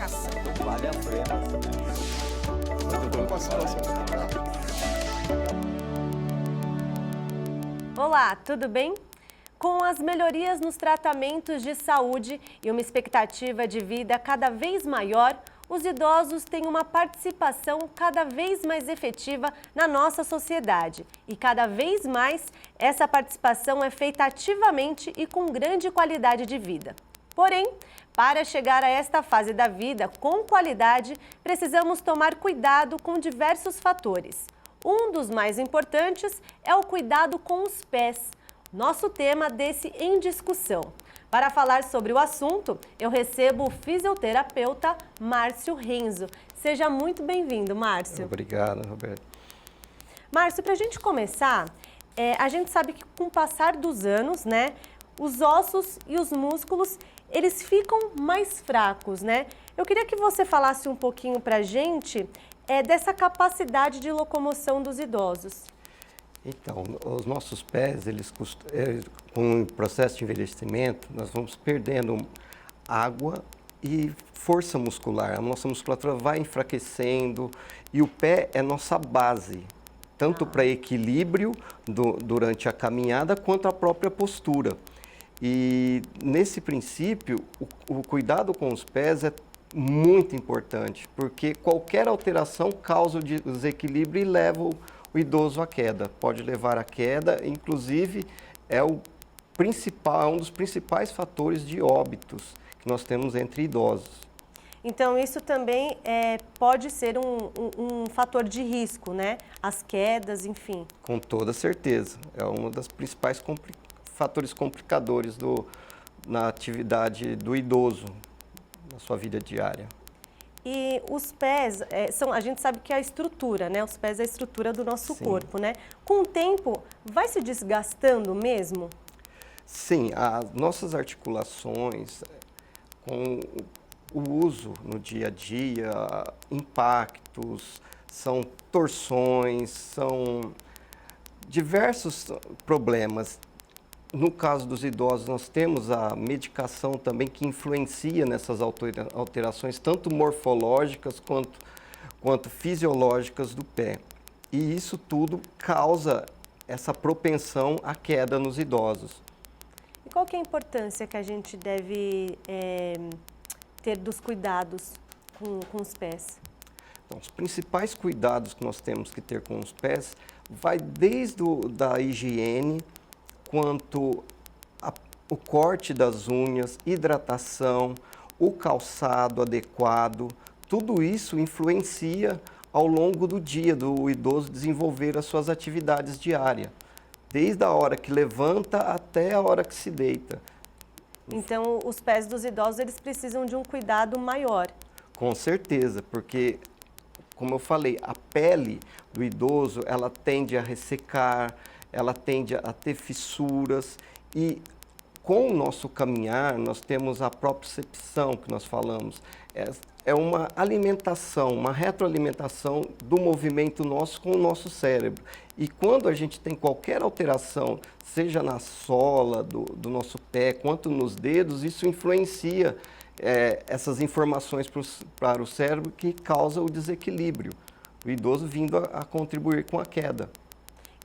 medicação. Vale a pena. Olá, tudo bem? Com as melhorias nos tratamentos de saúde e uma expectativa de vida cada vez maior, os idosos têm uma participação cada vez mais efetiva na nossa sociedade. E cada vez mais, essa participação é feita ativamente e com grande qualidade de vida. Porém, para chegar a esta fase da vida com qualidade, precisamos tomar cuidado com diversos fatores. Um dos mais importantes é o cuidado com os pés, nosso tema desse Em Discussão. Para falar sobre o assunto, eu recebo o fisioterapeuta Márcio Renzo. Seja muito bem-vindo, Márcio. Obrigado, Roberto. Márcio, para a gente começar, a gente sabe que com o passar dos anos, né, os ossos e os músculos, eles ficam mais fracos, né? Eu queria que você falasse um pouquinho para a gente dessa capacidade de locomoção dos idosos. Então, os nossos pés, com o processo de envelhecimento, nós vamos perdendo água e força muscular. A nossa musculatura vai enfraquecendo e o pé é nossa base, tanto para equilíbrio durante a caminhada quanto a própria postura. E nesse princípio, o cuidado com os pés é muito importante, porque qualquer alteração causa o desequilíbrio e leva o idoso à queda. Pode levar à queda, inclusive é um dos principais fatores de óbitos que nós temos entre idosos. Então, isso também pode ser um fator de risco, né? As quedas, enfim. Com toda certeza. É um dos principais fatores complicadores na atividade do idoso, na sua vida diária. E os pés, a gente sabe que é a estrutura, né? Os pés é a estrutura do nosso Sim. corpo, né? Com o tempo, vai se desgastando mesmo? Sim, as nossas articulações, com o uso no dia a dia, impactos, são torções, são diversos problemas. No caso dos idosos, nós temos a medicação também que influencia nessas alterações, tanto morfológicas quanto fisiológicas do pé. E isso tudo causa essa propensão à queda nos idosos. E qual que é a importância que a gente deve ter dos cuidados com os pés? Então, os principais cuidados que nós temos que ter com os pés vai desde da higiene, quanto o corte das unhas, hidratação, o calçado adequado, tudo isso influencia ao longo do dia do idoso desenvolver as suas atividades diárias, desde a hora que levanta até a hora que se deita. Então, os pés dos idosos, eles precisam de um cuidado maior. Com certeza, porque, como eu falei, a pele do idoso, ela tende a ressecar, ela tende a ter fissuras e com o nosso caminhar nós temos a propriocepção que nós falamos. É uma alimentação, uma retroalimentação do movimento nosso com o nosso cérebro. E quando a gente tem qualquer alteração, seja na sola do nosso pé, quanto nos dedos, isso influencia essas informações para o cérebro que causa o desequilíbrio. O idoso vindo a contribuir com a queda.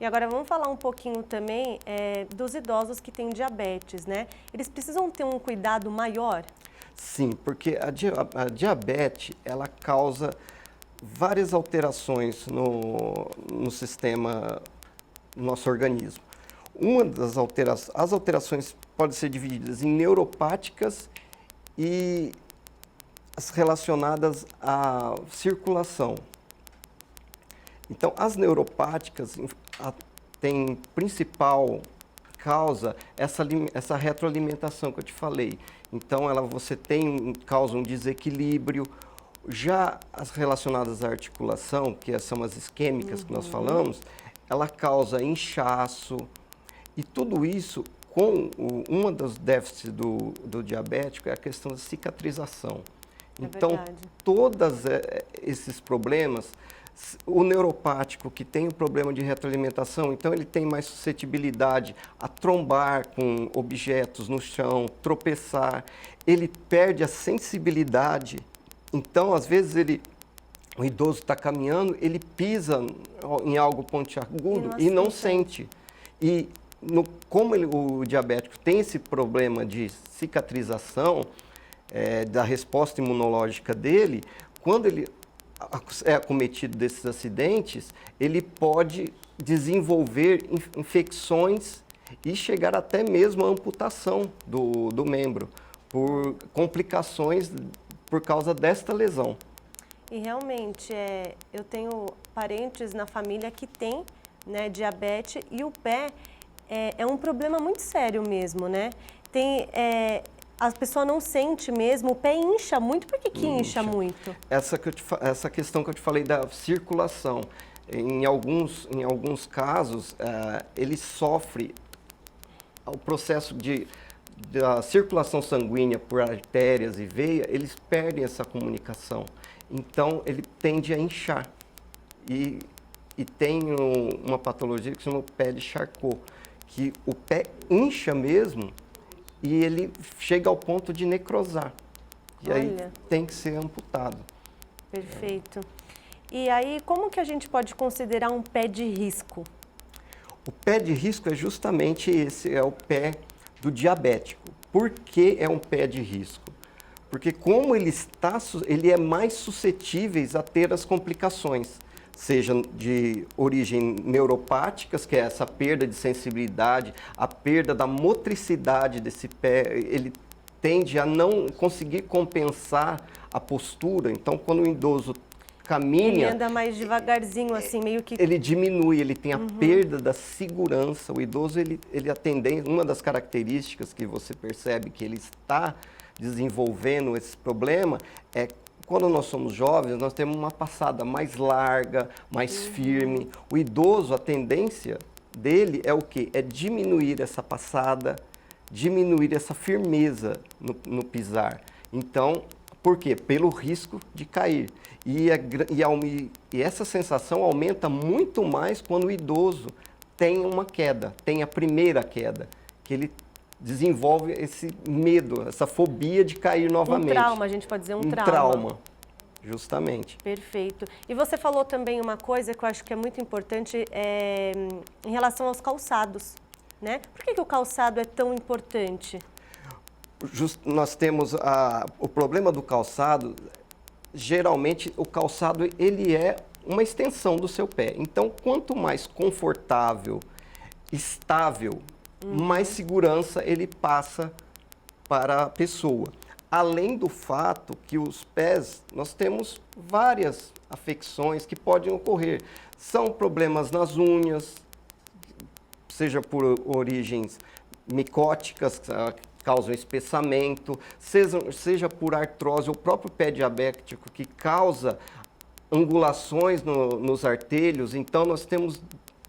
E agora vamos falar um pouquinho também dos idosos que têm diabetes, né? Eles precisam ter um cuidado maior? Sim, porque a diabetes, ela causa várias alterações no sistema, no nosso organismo. As alterações podem ser divididas em neuropáticas e as relacionadas à circulação. Então, as neuropáticas têm principal causa essa retroalimentação que eu te falei. Então, causa um desequilíbrio. Já as relacionadas à articulação, que são as isquêmicas que nós falamos, ela causa inchaço. E tudo isso, uma dos déficits do diabético é a questão da cicatrização. Então, verdade. todos esses problemas, o neuropático que tem o problema de retroalimentação, então ele tem mais suscetibilidade a trombar com objetos no chão, tropeçar, ele perde a sensibilidade Então, às vezes, o idoso está caminhando, ele pisa em algo pontiagudo e não sente. E como o diabético tem esse problema de cicatrização da resposta imunológica dele, quando ele é acometido desses acidentes, ele pode desenvolver infecções e chegar até mesmo à amputação do membro, por complicações por causa desta lesão. E realmente, eu tenho parentes na família que têm, né, diabetes, e o pé é um problema muito sério mesmo, né? A pessoa não sente mesmo, o pé incha muito. Por que incha muito? Essa questão que eu te falei da circulação, em alguns casos, ele sofre o processo da circulação sanguínea por artérias e veia, eles perdem essa comunicação. Então, ele tende a inchar. E tem uma patologia que se chama pé de Charcot, que o pé incha mesmo e ele chega ao ponto de necrosar. E aí tem que ser amputado. Perfeito. E aí, como que a gente pode considerar um pé de risco? O pé de risco é justamente esse, é o pé do diabético. Por que é um pé de risco? Porque como ele é mais suscetível a ter as complicações, seja de origem neuropáticas, que é essa perda de sensibilidade, a perda da motricidade desse pé, ele tende a não conseguir compensar a postura. Então, quando o idoso caminha... Ele anda mais devagarzinho, assim, meio que... Ele diminui, ele tem a perda da segurança. O idoso, uma das características que você percebe que ele está desenvolvendo esse problema é quando nós somos jovens, nós temos uma passada mais larga, mais firme. O idoso, a tendência dele é o quê? É diminuir essa passada, diminuir essa firmeza no pisar. Então, por quê? Pelo risco de cair. E essa sensação aumenta muito mais quando o idoso tem uma queda, tem a primeira queda, que ele desenvolve esse medo, essa fobia de cair novamente. Um trauma, a gente pode dizer um trauma. Um trauma, justamente. Perfeito. E você falou também uma coisa que eu acho que é muito importante em relação aos calçados, né? Por que o calçado é tão importante? Nós temos o problema do calçado, geralmente o calçado ele é uma extensão do seu pé. Então, quanto mais confortável, estável, mais segurança ele passa para a pessoa. Além do fato que os pés, nós temos várias afecções que podem ocorrer. São problemas nas unhas, seja por origens micóticas, causam espessamento, seja por artrose, o próprio pé diabético que causa angulações nos artelhos, então nós temos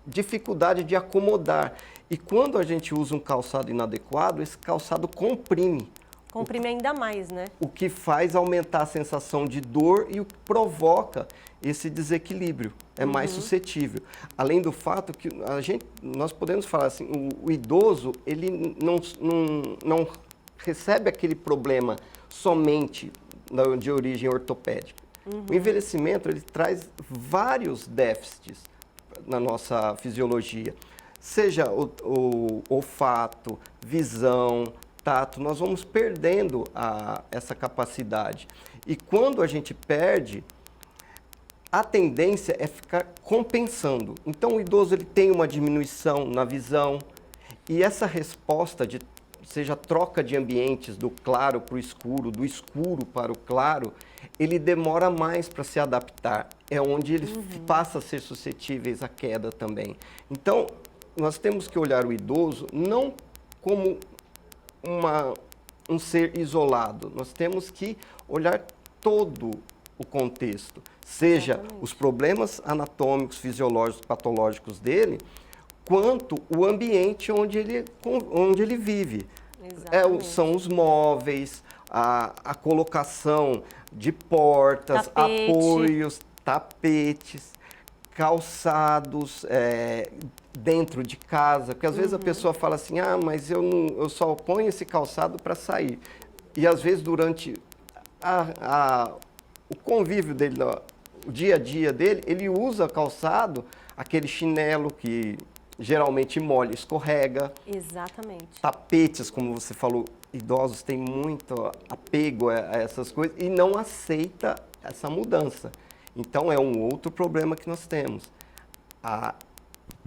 dificuldade de acomodar. E quando a gente usa um calçado inadequado, esse calçado comprime. Comprime ainda mais, né? O que faz aumentar a sensação de dor e o que provoca esse desequilíbrio, é mais suscetível. Além do fato que nós podemos falar assim, o idoso, ele não recebe aquele problema somente de origem ortopédica. O envelhecimento, ele traz vários déficits na nossa fisiologia, seja o olfato, visão, tato, nós vamos perdendo essa capacidade. E quando a gente perde, a tendência é ficar compensando. Então, o idoso ele tem uma diminuição na visão e essa resposta, seja troca de ambientes do claro para o escuro, do escuro para o claro, ele demora mais para se adaptar. É onde ele passa a ser suscetíveis à queda também. Então, nós temos que olhar o idoso não como um ser isolado. Nós temos que olhar todo o contexto, seja os problemas anatômicos, fisiológicos, patológicos dele, quanto o ambiente onde ele vive. São os móveis, a colocação de portas, apoios, tapetes, calçados dentro de casa, porque às vezes a pessoa fala assim, mas eu só ponho esse calçado para sair. E às vezes durante o convívio dele, o dia a dia dele, ele usa calçado, aquele chinelo que geralmente molha, escorrega. Exatamente. Tapetes, como você falou, idosos têm muito apego a essas coisas e não aceita essa mudança. Então é um outro problema que nós temos. A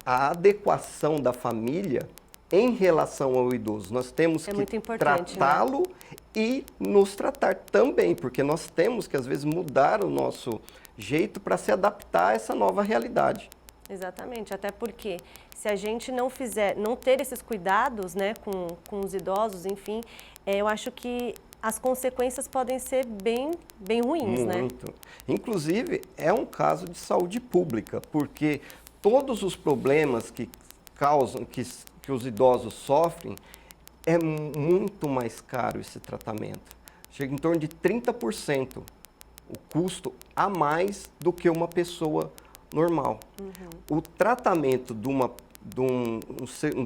adequação da família em relação ao idoso. Nós temos que tratá-lo, né? E nos tratar também, porque nós temos que, às vezes, mudar o nosso jeito para se adaptar a essa nova realidade. Exatamente, até porque se a gente não ter esses cuidados, né, com os idosos, enfim, eu acho que as consequências podem ser bem ruins, né? Muito. Inclusive, é um caso de saúde pública, porque todos os problemas que causam, que os idosos sofrem, é muito mais caro esse tratamento. Chega em torno de 30% o custo a mais do que uma pessoa normal. Uhum. O tratamento de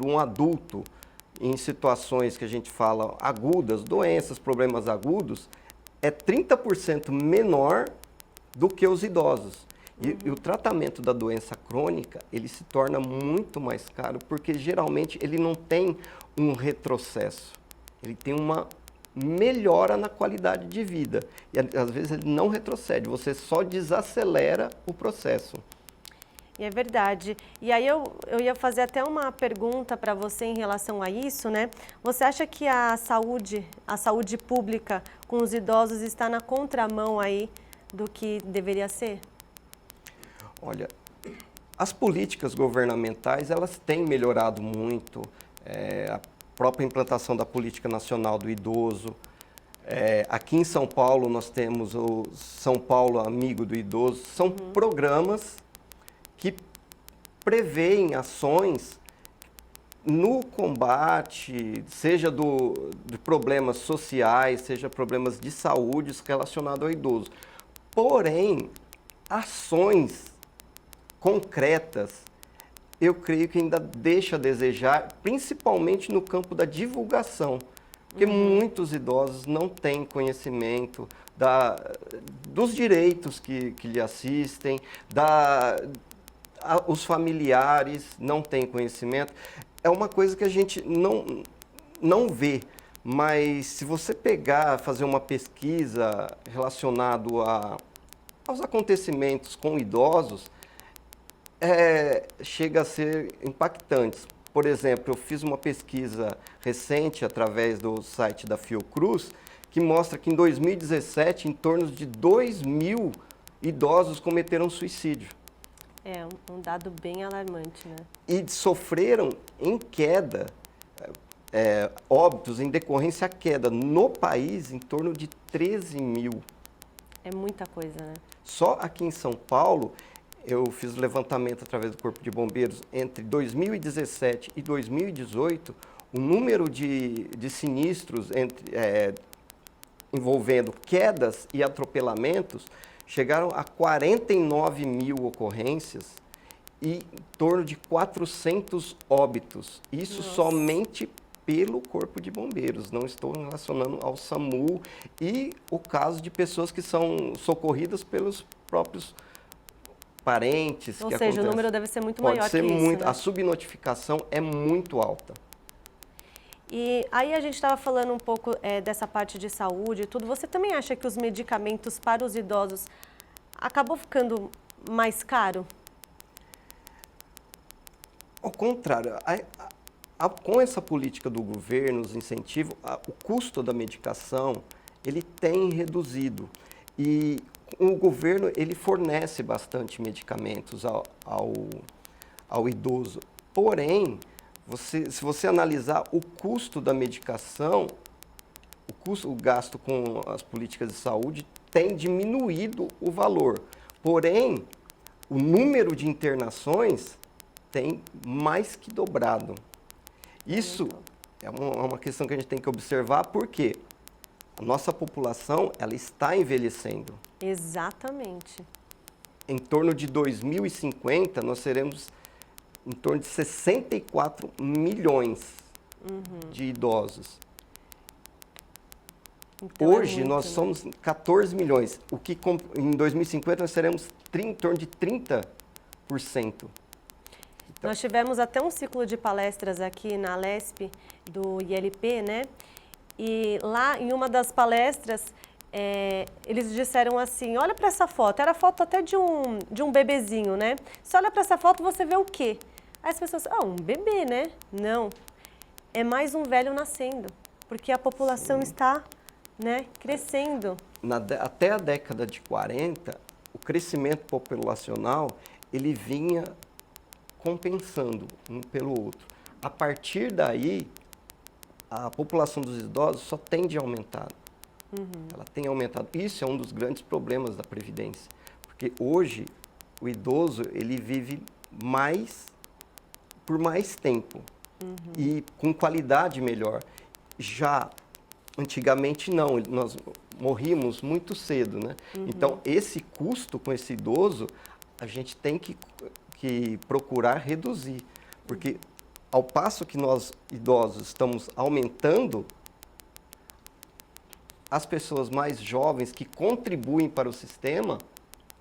um adulto em situações que a gente fala agudas, doenças, problemas agudos, é 30% menor do que os idosos. E o tratamento da doença crônica, ele se torna muito mais caro, porque geralmente ele não tem um retrocesso, ele tem uma melhora na qualidade de vida. E às vezes ele não retrocede, você só desacelera o processo. E é verdade. E aí eu ia fazer até uma pergunta para você em relação a isso, né? Você acha que a saúde pública com os idosos está na contramão aí do que deveria ser? Olha, as políticas governamentais, elas têm melhorado muito, a própria implantação da Política Nacional do Idoso. Aqui em São Paulo, nós temos o São Paulo Amigo do Idoso. São programas que prevêem ações no combate, seja de problemas sociais, seja problemas de saúde relacionados ao idoso. Porém, ações concretas, eu creio que ainda deixa a desejar, principalmente no campo da divulgação, porque muitos idosos não têm conhecimento dos direitos que lhe assistem, os familiares não têm conhecimento. É uma coisa que a gente não vê, mas se você fazer uma pesquisa relacionada aos acontecimentos com idosos, chega a ser impactante. Por exemplo, eu fiz uma pesquisa recente através do site da Fiocruz, que mostra que em 2017, em torno de 2.000 idosos cometeram suicídio. É um dado bem alarmante, né? E sofreram em queda, óbitos em decorrência à queda no país em torno de 13.000. É muita coisa, né? Só aqui em São Paulo, eu fiz o levantamento através do Corpo de Bombeiros, entre 2017 e 2018, o número de sinistros envolvendo quedas e atropelamentos chegaram a 49.000 ocorrências e em torno de 400 óbitos. Isso somente pelo Corpo de Bombeiros, não estou relacionando ao SAMU e o caso de pessoas que são socorridas pelos próprios parentes. Ou seja, o número deve ser muito maior que isso, né? A subnotificação é muito alta. E aí a gente estava falando um pouco dessa parte de saúde e tudo. Você também acha que os medicamentos para os idosos acabou ficando mais caro? Ao contrário, com essa política do governo, os incentivos, o custo da medicação, ele tem reduzido. E o governo, ele fornece bastante medicamentos ao idoso. Porém, se você analisar o custo da medicação, o gasto com as políticas de saúde tem diminuído o valor. Porém, o número de internações tem mais que dobrado. Isso é uma questão que a gente tem que observar, porque a nossa população, ela está envelhecendo. Exatamente. Em torno de 2050, nós seremos em torno de 64 milhões de idosos. Então, Hoje muito, nós né? somos 14 milhões, o que em 2050 nós seremos em torno de 30%. Nós tivemos até um ciclo de palestras aqui na Alesp do ILP, né? E lá em uma das palestras, eles disseram assim, olha para essa foto, era foto até de um bebezinho, né? Você olha para essa foto, você vê o quê? Aí as pessoas, um bebê, né? Não, é mais um velho nascendo, porque a população está, né, crescendo. Até a década de 40, o crescimento populacional, ele vinha compensando um pelo outro. A partir daí, a população dos idosos só tende a aumentar. Ela tem aumentado. Isso é um dos grandes problemas da Previdência, porque hoje o idoso ele vive por mais tempo e com qualidade melhor. Já antigamente não, nós morríamos muito cedo, né? Então esse custo com esse idoso a gente tem que procurar reduzir, porque ao passo que nós idosos estamos aumentando, as pessoas mais jovens que contribuem para o sistema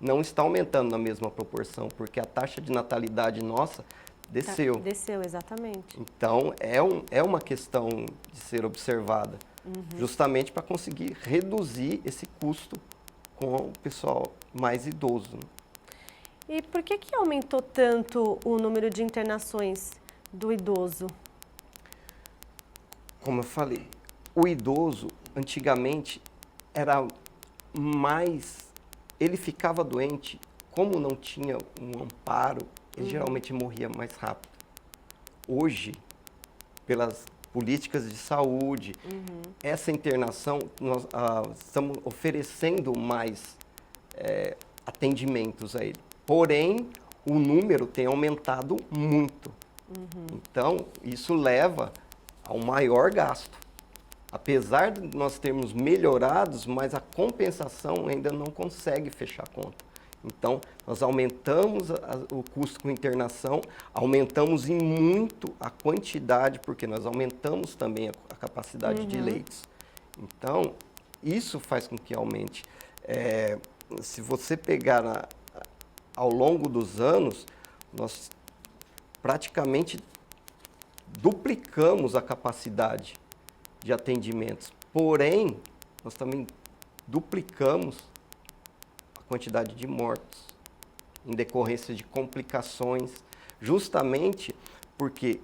não estão aumentando na mesma proporção, porque a taxa de natalidade nossa desceu. Desceu, exatamente. Então, é uma questão de ser observada, justamente para conseguir reduzir esse custo com o pessoal mais idoso. E por que aumentou tanto o número de internações do idoso? Como eu falei, o idoso, antigamente, era mais... Ele ficava doente, como não tinha um amparo, ele geralmente morria mais rápido. Hoje, pelas políticas de saúde, essa internação, nós estamos oferecendo mais atendimentos a ele. Porém, o número tem aumentado muito. Então, isso leva ao maior gasto. Apesar de nós termos melhorados, mas a compensação ainda não consegue fechar a conta. Então, nós aumentamos o custo com internação, aumentamos em muito a quantidade, porque nós aumentamos também a capacidade de leitos. Então, isso faz com que aumente. Se você pegar ao longo dos anos, nós praticamente duplicamos a capacidade de atendimentos. Porém, nós também duplicamos a quantidade de mortos em decorrência de complicações, justamente porque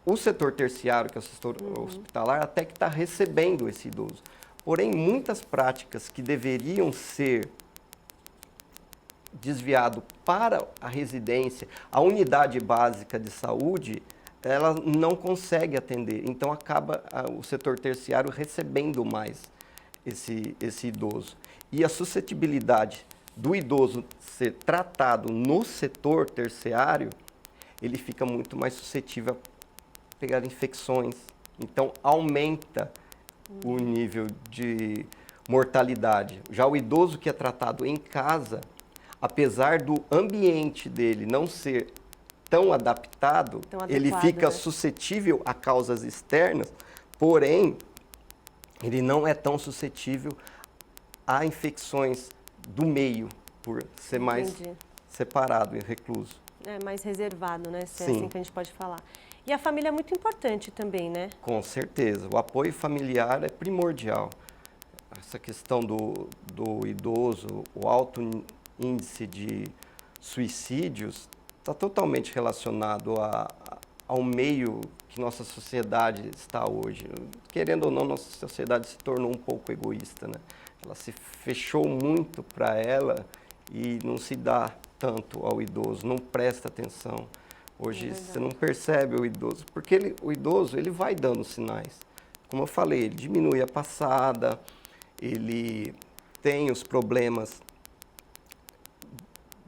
o setor terciário, que é o setor hospitalar, até que está recebendo esse idoso. Porém, muitas práticas que deveriam ser desviado para a residência, a unidade básica de saúde, ela não consegue atender. Então, acaba o setor terciário recebendo mais esse idoso. E a suscetibilidade do idoso ser tratado no setor terciário, ele fica muito mais suscetível a pegar infecções. Então, aumenta o nível de mortalidade. Já o idoso que é tratado em casa, apesar do ambiente dele não ser tão adaptado, ele fica suscetível a causas externas, porém, ele não é tão suscetível a infecções do meio, por ser mais separado e recluso. É mais reservado, né? Se é Sim. assim que a gente pode falar. E a família é muito importante também, né? Com certeza. O apoio familiar é primordial. Essa questão do idoso, o alto índice de suicídios está totalmente relacionado ao meio que nossa sociedade está hoje. Querendo ou não, nossa sociedade se tornou um pouco egoísta, né? Ela se fechou muito para ela e não se dá tanto ao idoso, não presta atenção. Hoje você não percebe o idoso, porque o idoso ele vai dando sinais. Como eu falei, ele diminui a passada, ele tem os problemas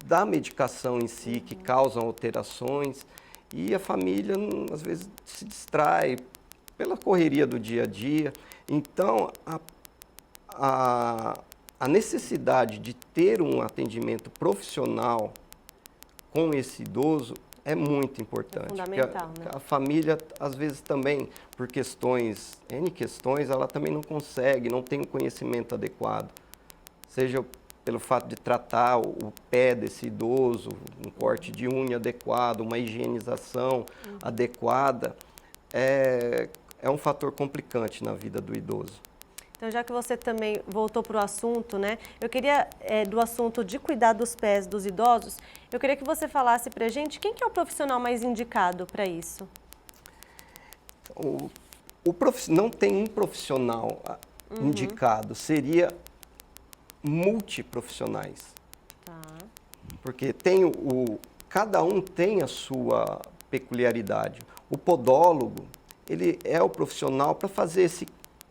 da medicação em si, que causam alterações, e a família, às vezes, se distrai pela correria do dia a dia. Então, a necessidade de ter um atendimento profissional com esse idoso é muito importante. É fundamental, porque né? A família, às vezes também, por N questões, ela também não consegue, não tem o conhecimento adequado. Seja pelo fato de tratar o pé desse idoso, um corte de unha adequado, uma higienização adequada, é um fator complicante na vida do idoso. Então, já que você também voltou para o assunto, né? Eu queria, do assunto de cuidar dos pés dos idosos, eu queria que você falasse para a gente quem que é o profissional mais indicado para isso? Não tem um profissional indicado, seria multiprofissionais. Tá. Porque cada um tem a sua peculiaridade. O podólogo, ele é o profissional para fazer esse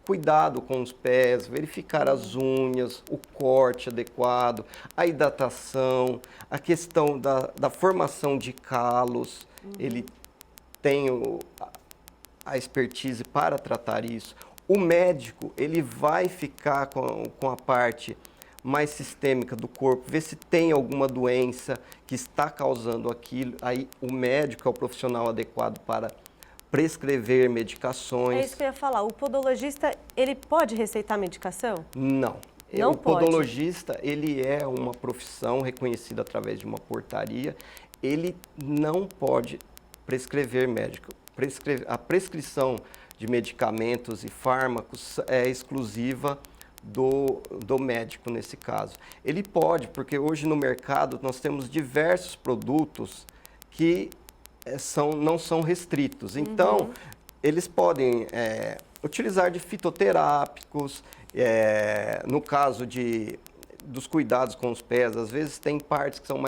cuidado com os pés, verificar as unhas, o corte adequado, a hidratação, a questão da formação de calos. Ele tem a expertise para tratar isso. O médico, ele vai ficar com a parte mais sistêmica do corpo, ver se tem alguma doença que está causando aquilo. Aí o médico é o profissional adequado para prescrever medicações. É isso que eu ia falar. O podologista, ele pode receitar medicação? Não. Não O pode. podologista, ele é uma profissão reconhecida através de uma portaria. Ele não pode prescrever médico. A prescrição de medicamentos e fármacos é exclusiva do médico nesse caso. Ele pode, porque hoje no mercado nós temos diversos produtos que não são restritos. Então, eles podem utilizar de fitoterápicos, no caso dos cuidados com os pés, às vezes tem partes que estão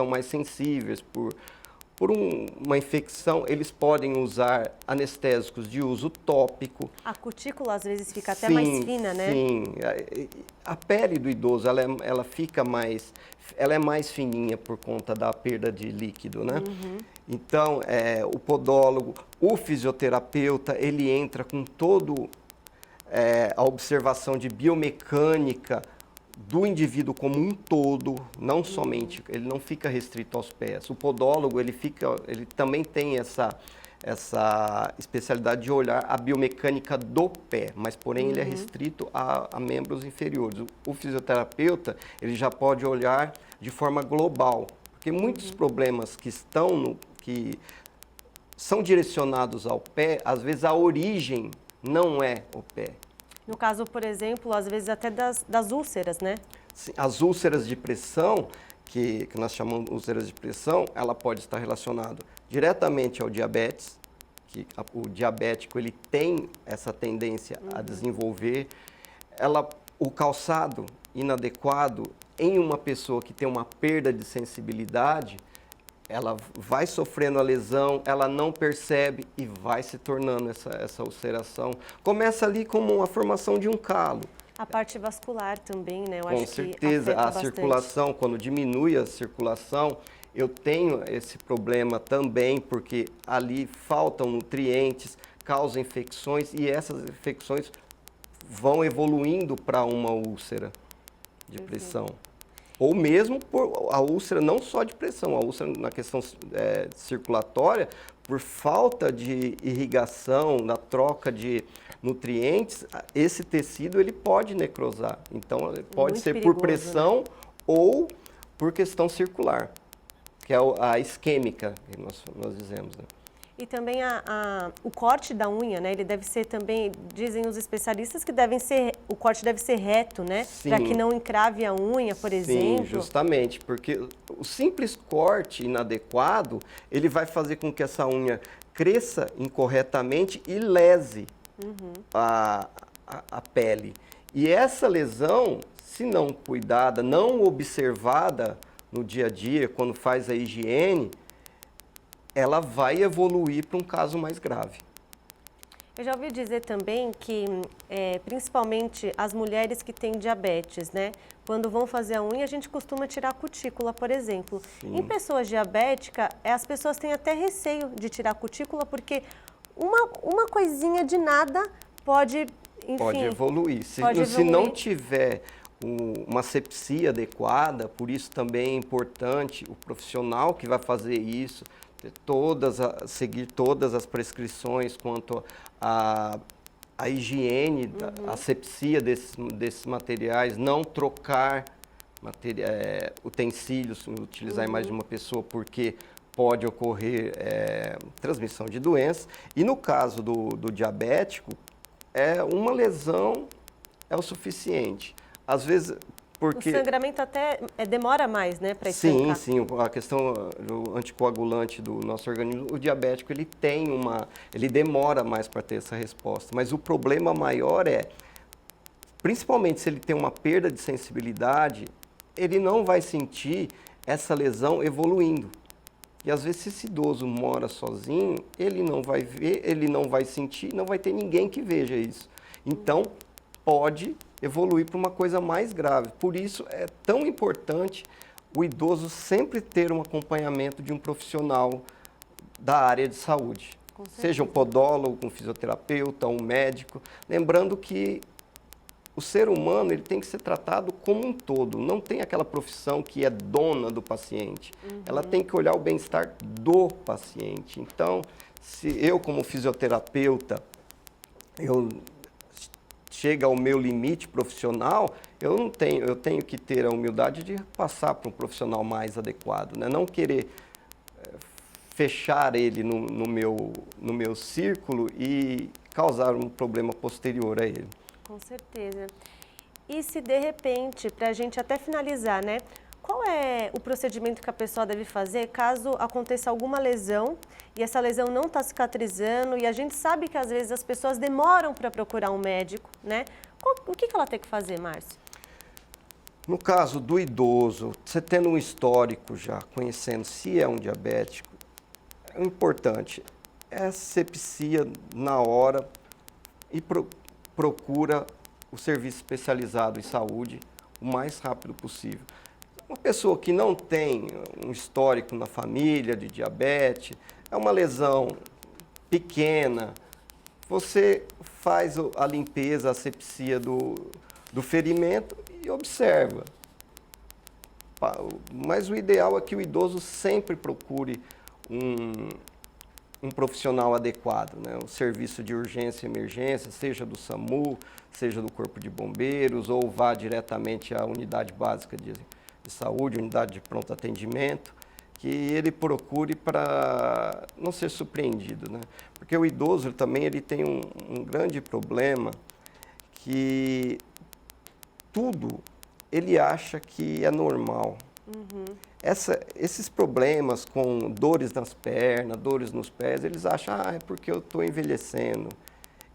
mais sensíveis por uma infecção, eles podem usar anestésicos de uso tópico. A cutícula às vezes fica até mais fina, né? Sim, a pele do idoso, ela fica ela é mais fininha por conta da perda de líquido, né? Então, o podólogo, o fisioterapeuta, ele entra com a observação de biomecânica do indivíduo como um todo, não somente, ele não fica restrito aos pés. O podólogo, ele também tem essa especialidade de olhar a biomecânica do pé, mas porém ele é restrito a membros inferiores. O fisioterapeuta, ele já pode olhar de forma global, porque muitos problemas que são direcionados ao pé, às vezes a origem não é o pé. No caso, por exemplo, às vezes até das úlceras, né? Sim, as úlceras de pressão, que nós chamamos de úlceras de pressão, ela pode estar relacionada diretamente ao diabetes, que o diabético ele tem essa tendência a desenvolver. O calçado inadequado em uma pessoa que tem uma perda de sensibilidade, ela vai sofrendo a lesão, ela não percebe e vai se tornando essa ulceração. Começa ali como a formação de um calo. A parte vascular também, né? Eu Com acho certeza, que a bastante. circulação, quando diminui a circulação, eu tenho esse problema também, porque ali faltam nutrientes, causam infecções e essas infecções vão evoluindo para uma úlcera de pressão. Ou mesmo por a úlcera não só de pressão, a úlcera na questão circulatória, por falta de irrigação, da troca de nutrientes, esse tecido ele pode necrosar. Então, pode Muito ser perigoso, por pressão, né? ou por questão circular, que é a isquêmica, que nós dizemos, né? E também o corte da unha, né? Ele deve ser também, dizem os especialistas que o corte deve ser reto, né? Para que não encrave a unha, por exemplo. Sim, justamente, porque o simples corte inadequado, ele vai fazer com que essa unha cresça incorretamente e lese a pele. E essa lesão, se não cuidada, não observada no dia a dia, quando faz a higiene, ela vai evoluir para um caso mais grave. Eu já ouvi dizer também que, principalmente as mulheres que têm diabetes, né? Quando vão fazer a unha, a gente costuma tirar a cutícula, por exemplo. Sim. Em pessoas diabéticas, as pessoas têm até receio de tirar a cutícula, porque uma coisinha de nada pode, enfim... Pode evoluir. Se evoluir. não tiver uma asepsia adequada, por isso também é importante o profissional que vai fazer isso seguir todas as prescrições quanto a higiene, a asepsia desses materiais, não trocar utensílios, utilizar em mais de uma pessoa, porque pode ocorrer transmissão de doenças. E no caso do diabético, uma lesão é o suficiente. Às vezes, porque... O sangramento até demora mais, né, para Sim, estancar. sim. A questão do anticoagulante do nosso organismo, o diabético, ele demora mais para ter essa resposta. Mas o problema maior principalmente se ele tem uma perda de sensibilidade, ele não vai sentir essa lesão evoluindo. E às vezes, se esse idoso mora sozinho, ele não vai ver, ele não vai sentir, não vai ter ninguém que veja isso. Então, pode evoluir para uma coisa mais grave. Por isso, é tão importante o idoso sempre ter um acompanhamento de um profissional da área de saúde. Seja um podólogo, um fisioterapeuta, um médico. Lembrando que o ser humano ele tem que ser tratado como um todo. Não tem aquela profissão que é dona do paciente. Ela tem que olhar o bem-estar do paciente. Então, se eu, como fisioterapeuta, chega ao meu limite profissional, eu tenho que ter a humildade de passar para um profissional mais adequado, né? Não querer fechar ele no meu círculo e causar um problema posterior a ele. Com certeza. E se de repente, para a gente até finalizar, né? Qual é o procedimento que a pessoa deve fazer caso aconteça alguma lesão e essa lesão não está cicatrizando e a gente sabe que às vezes as pessoas demoram para procurar um médico, né? O que ela tem que fazer, Márcio? No caso do idoso, você tendo um histórico já, conhecendo se é um diabético, o importante é a asepsia na hora e procura o serviço especializado em saúde o mais rápido possível. Uma pessoa que não tem um histórico na família de diabetes, é uma lesão pequena, você faz a limpeza, a asepsia do ferimento e observa. Mas o ideal é que o idoso sempre procure um profissional adequado, né? Um serviço de urgência e emergência, seja do SAMU, seja do Corpo de Bombeiros, ou vá diretamente à unidade básica de saúde, unidade de pronto atendimento, que ele procure para não ser surpreendido, né? Porque o idoso ele tem um grande problema que tudo ele acha que é normal. Esses problemas com dores nas pernas, dores nos pés, eles acham, é porque eu estou envelhecendo.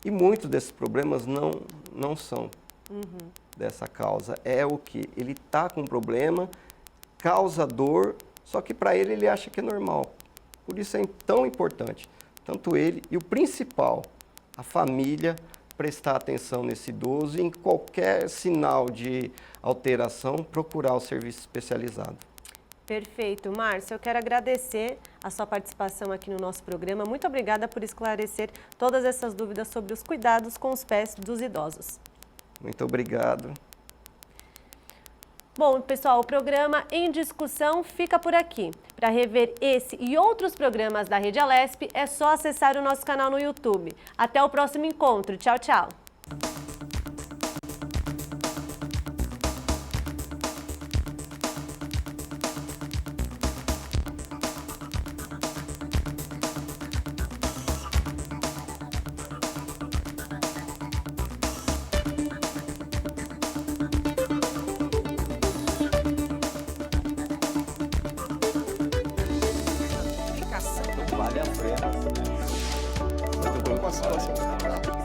E muitos desses problemas não são dessa causa. É o que? Ele está com um problema, causa dor, só que para ele acha que é normal. Por isso é tão importante, tanto ele e o principal, a família, prestar atenção nesse idoso e em qualquer sinal de alteração, procurar o serviço especializado. Perfeito. Márcio, eu quero agradecer a sua participação aqui no nosso programa. Muito obrigada por esclarecer todas essas dúvidas sobre os cuidados com os pés dos idosos. Muito obrigado. Bom, pessoal, o programa Em Discussão fica por aqui. Para rever esse e outros programas da Rede Alesp, é só acessar o nosso canal no YouTube. Até o próximo encontro. Tchau, tchau. Vale a pena. Muito bom com a situação.